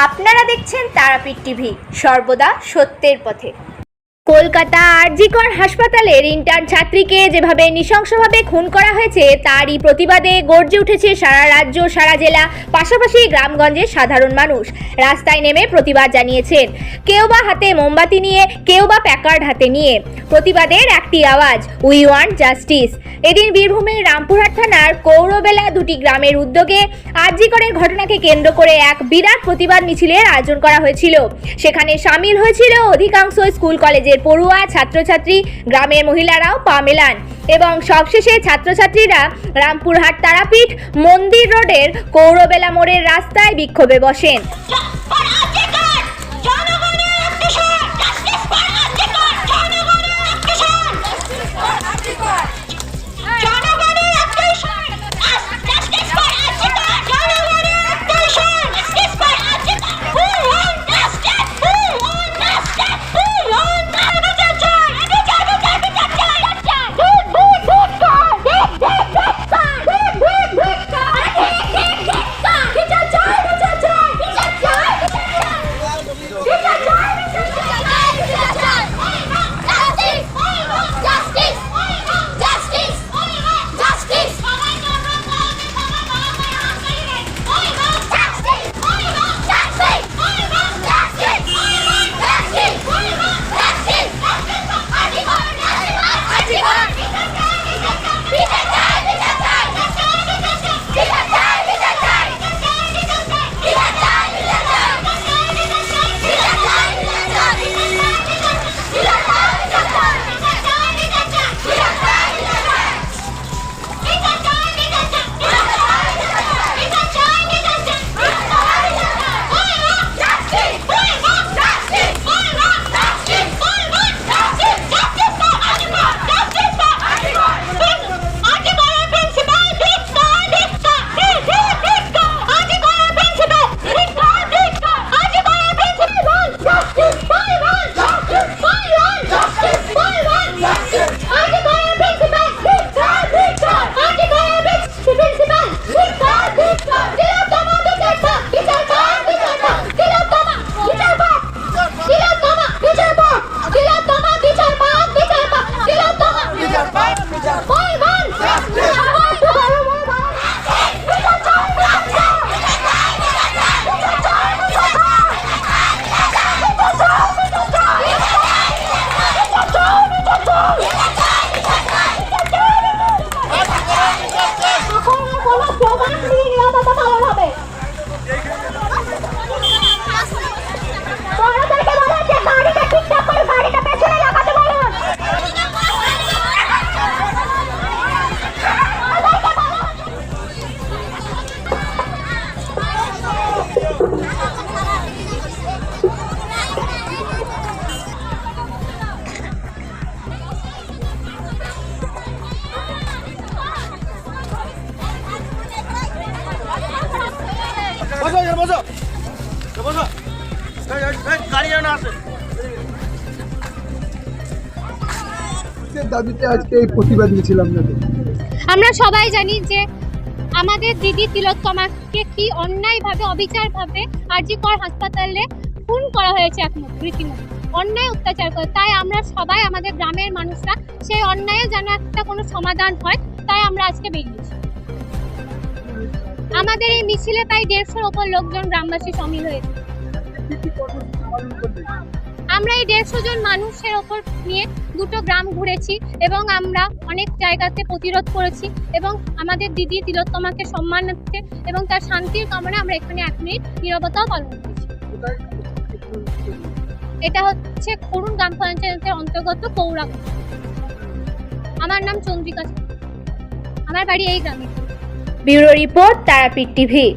আপনারা দেখছেন তারাপীঠ টিভি, সর্বদা সত্যের পথে। কলকাতা আরজিকর হাসপাতালের ইন্টার্ন ছাত্রীকে যেভাবে নৃশংসভাবে খুন করা হয়েছে তারই প্রতিবাদে গর্জে উঠেছে সারা রাজ্য, সারা জেলা, পাশাপাশি গ্রামগঞ্জের সাধারণ মানুষ রাস্তায় নেমে প্রতিবাদ জানিয়েছেন। কেউ বা হাতে মোমবাতি নিয়ে, কেউ বা প্যাকার্ড হাতে নিয়ে। প্রতিবাদের একটি আওয়াজ, উই ওয়ান্ট জাস্টিস। এদিন বীরভূমের রামপুরহাট থানার কৌরবেলা দুটি গ্রামের উদ্যোগে আরজিকরের ঘটনাকে কেন্দ্র করে এক বিরাট প্রতিবাদ মিছিলের আয়োজন করা হয়েছিল। সেখানে সামিল হয়েছিল অধিকাংশ স্কুল কলেজের পড়ুয়া, ছাত্রছাত্রী, গ্রামের মহিলারাও পা মেলান এবং সবশেষে ছাত্রছাত্রীরা রামপুরহাট তারাপীঠ মন্দির রোডের কৌরবেলা মোড়ের রাস্তায় বিক্ষোভে বসেন। দাবিতে আজকে এই প্রতিবাদ মিছিল আপনাদের। আমরা সবাই জানি যে আমাদের দিদি তিলোত্তমাকে কি অন্যায়ভাবে, অবিচারভাবে আরজিকর হাসপাতালে খুন করা হয়েছে, রীতিমতো অন্যায় অত্যাচার করে। তাই আমরা সবাই, আমাদের গ্রামের মানুষরা, সেই অন্যায়ের যেন একটা কোনো সমাধান হয়, তাই আমরা আজকে বেরিয়েছি। আমাদের এই মিছিলে প্রায় 150-র ওপর লোকজন, গ্রামবাসী সামিল হয়েছে। আমরা এই 150 জন মানুষের ওপর নিয়ে দুটো গ্রাম ঘুরেছি এবং আমরা অনেক জায়গাতে প্রতিরোধ করেছি এবং আমাদের দিদি তিলোত্তমাকে সম্মানার্থে এবং তার শান্তির কামনায় আমরা এখানে 1 মিনিট নীরবতাও পালন করেছি। এটা হচ্ছে করুণ গ্রাম পঞ্চায়েতের অন্তর্গত কৌরা। আমার নাম চন্দ্রিকা, আমার বাড়ি এই গ্রামে। Bureau report, Tarapith TV.